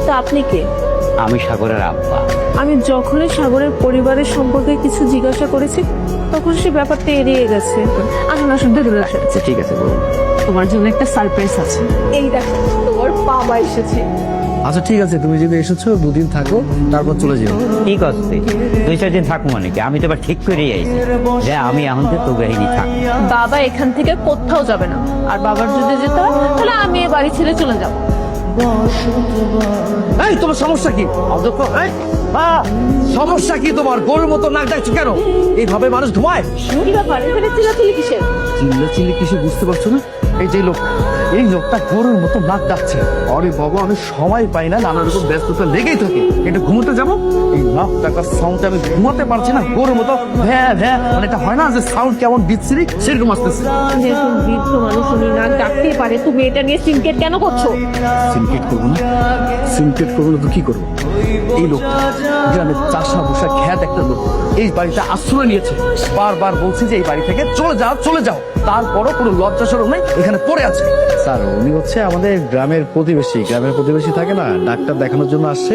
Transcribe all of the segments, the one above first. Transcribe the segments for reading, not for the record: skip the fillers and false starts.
তা আপনি কে? আমি সাগরের আব্বা। আমি যখনই সাগরের পরিবারের সম্পর্কে কিছু জিজ্ঞাসা করেছি তখন সে ব্যাপারটা এড়িয়ে গেছে। আসুন আসুন ভেতরে আসেন। আচ্ছা ঠিক আছে বলুন। তোমার জন্য একটা সারপ্রাইজ আছে। এই দেখো তোমার বাবা এসেছে। আচ্ছা ঠিক আছে, তুমি যদি এসেছো দুদিন থাকো, তারপর চলে যাও। ঠিক আছে, 2-4 দিন থাকবো মানে কি? আমি তো এবার ঠিক করেই আইছি যে আমি এখন থেকে তোর বাহিনী থাক। বাবা এখান থেকে কোথাও যাবে না, আর বাবার যদি যেতে হয় তাহলে আমি এই বাড়ি ছেড়ে চলে যাব। এই তোমার সমস্যা কি? অধ্যক্ষ, এই, সমস্যা কি তোমার? গরুর মতো নাক ডাকছো কেন? এইভাবে মানুষ ঘুমায়? কি ব্যাপার, এখানে চিল্লাচিল্লি কিসের? চিল্লাচিল্লি কিছু বুঝতে পারছো না? এই যে লোক, এই লোকটা গরুর মতো নাক ডাকছে। আরে বাবা, আমি সময় পাই না, নানা রকম ব্যস্ততা লেগেই থাকে। একটু ঘুমোতে যাবো, এই নাক ডাকার সাউন্ডে আমি ঘুমাতে পারছি না। গরুর মতো ভ্যা ভ্যা, মানে এটা হয় না যে সাউন্ড কেমন বিচ্ছিরি, সেরকম আসতেছে। যেহেতু বৃদ্ধ মানুষ উনি নাক ডাকতেই পারে, তুমি এটা নিয়ে সিনকেট কেন করছো? সিনকেট করবো না? সিনকেট করবো না তো কি করবো? এই লোকটা গ্রামের চাষা বসা খ্যাত একটা লোক, এই বাড়িতে আশ্রয় নিয়েছে। বারবার বলছি যে এই বাড়ি থেকে চলে যাও চলে যাও, তারপরও কোনো লজ্জা শরম নেই, এখানে পড়ে আছে। স্যার, উনি হচ্ছে আমাদের গ্রামের প্রতিবেশী। গ্রামের প্রতিবেশী থাকে না, ডাক্তার দেখানোর জন্য আসছে,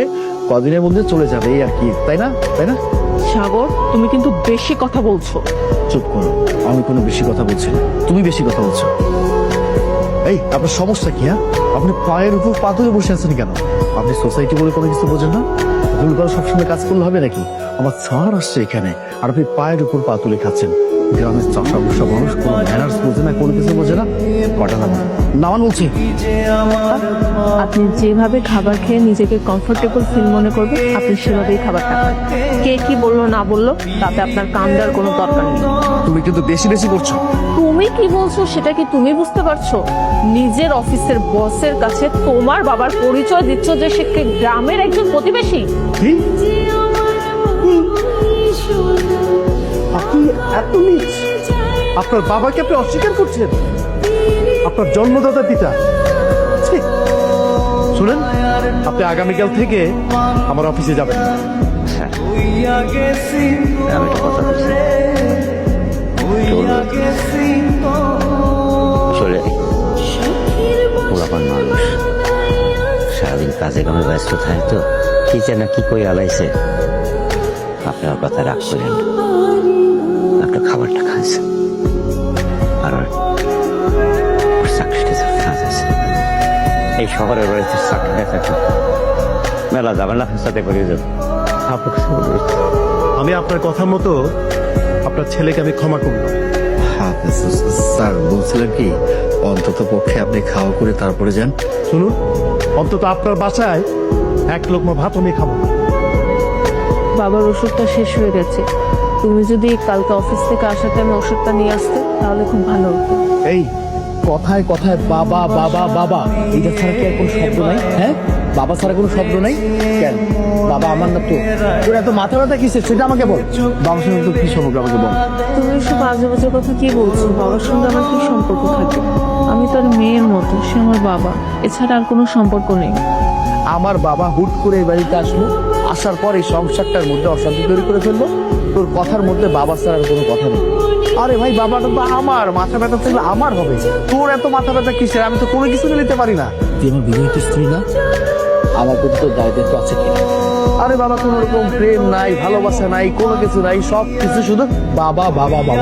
কদিনের মধ্যে চলে যাবে এই আর কি, তাই না? তাই না? সাগর, তুমি কিন্তু বেশি কথা বলছো। চুপ করো, আমি কোনো বেশি কথা বলছি না, তুমি বেশি কথা বলছো। এই, আপনার সমস্যা কি? হ্যাঁ, আপনি পায়ের উপর পা তুলে বসে আছেন কেন? আপনি সোসাইটি বলে কোনো কিছু বোঝেন না? ভুল করে সবসময় কাজ করলে হবে নাকি? আমার ছাড় আসছে এখানে, আর আপনি পায়ের উপর পা তুলে খাচ্ছেন। গ্রামের চাষা বসা মানুষ কোনো ম্যানার্স বোঝে না, কোনো কিছু বোঝে না। কটা নামান বলছি। আপনি যেভাবে খাবার খেয়ে নিজেকে কমফোর্টেবল ফিল মনে করবেন, আপনি সেভাবেই খাবারটা খান। কে কি বললো না বললো তাতে আপনার কান দেওয়ার কোনো দরকার নেই। তুমি কিন্তু বেশি বেশি করছো। তুমি কি বলছো সেটা কি তুমি বুঝতে পারছো? নিজের অফিসের বসের কাছে তোমার বাবার পরিচয় দিচ্ছ যে সে গ্রামের একজন প্রতিবেশী। কি? আপনি এত নীচ? আপনার বাবাকে আপনি অস্বীকার করছেন? আপনার জন্মদাতা পিতা। ছি! শুনেন, আপনি আগামীকাল থেকে আমার অফিসে যাবেন। হ্যাঁ, আমি একটা কথা বলছি। চলে পোলাপান মানুষ সারাদিন কাজে কামে ব্যস্ত থাকে, তো কি যেন কি কই আলাইছে। আপনার কথা রাগ করেন, আপনার খাবারটা খাইছে। আর ওর চাকরিটা কাজ আছে, এই শহরের বাড়িতে চাকরিটা থাকে মেলা ঝামেলা সাথে করে যাবে। আমি আপনার কথা মতো আপনার ছেলেকে আমি ক্ষমা করব। স্যার, বলছিলাম কি, অন্তত পক্ষে আপনি খাওয়া করে তারপরে যান। শুনুন, অন্তত আপনার বাসায় এক লোকমা ভাত আমি খাবো না। বাবার ওষুধটা শেষ হয়ে গেছে, তুমি যদি কালকে অফিস থেকে আসার টাইমে ওষুধটা নিয়ে আসতে তাহলে খুব ভালো হতো। এই কথায় কথায় বাবা বাবা বাবা, এইটা ছাড়া কি আর কোনো শব্দ নাই? হ্যাঁ, বাবা ছাড়া কোনো শব্দ নাই কেন? বাবা আমার না তো, তোর এত মাথা ব্যথা কিসের সেটা আমাকে বল। বাবার সঙ্গে তো কি সম্পর্ক আমাকে বল। তুমি এসব বাজে বাজে কথা কি বলছো? বাবার সঙ্গে আমার কি সম্পর্ক থাকে? আমি তোর মেয়ের মতো, সে আমার বাবা, এছাড়া আর কোনো সম্পর্ক নেই। আমার বাবা হুট করে এই বাড়িতে আসলো, আসার পর এই সংসারটার মধ্যে অশান্তি তৈরি করে ফেললো। তোর কথার মধ্যে বাবা ছাড়ার কোনো কথা নেই। আরে ভাই, বাবাটা তো আমার, মাথা ব্যথা থাকলে আমার হবে, তোর এত মাথা ব্যথা কিসের? আমি তো কোনো কিছু নিতে পারি না। তুই আমার বিবাহিত স্ত্রী না, আমার প্রতি তোর দায়িত্ব আছে কি? আরে বাবা, কোনো রকম প্রেম নাই, ভালোবাসা নাই, কোনো কিছু নাই, সব কিছু শুধু বাবা বাবা বাবা।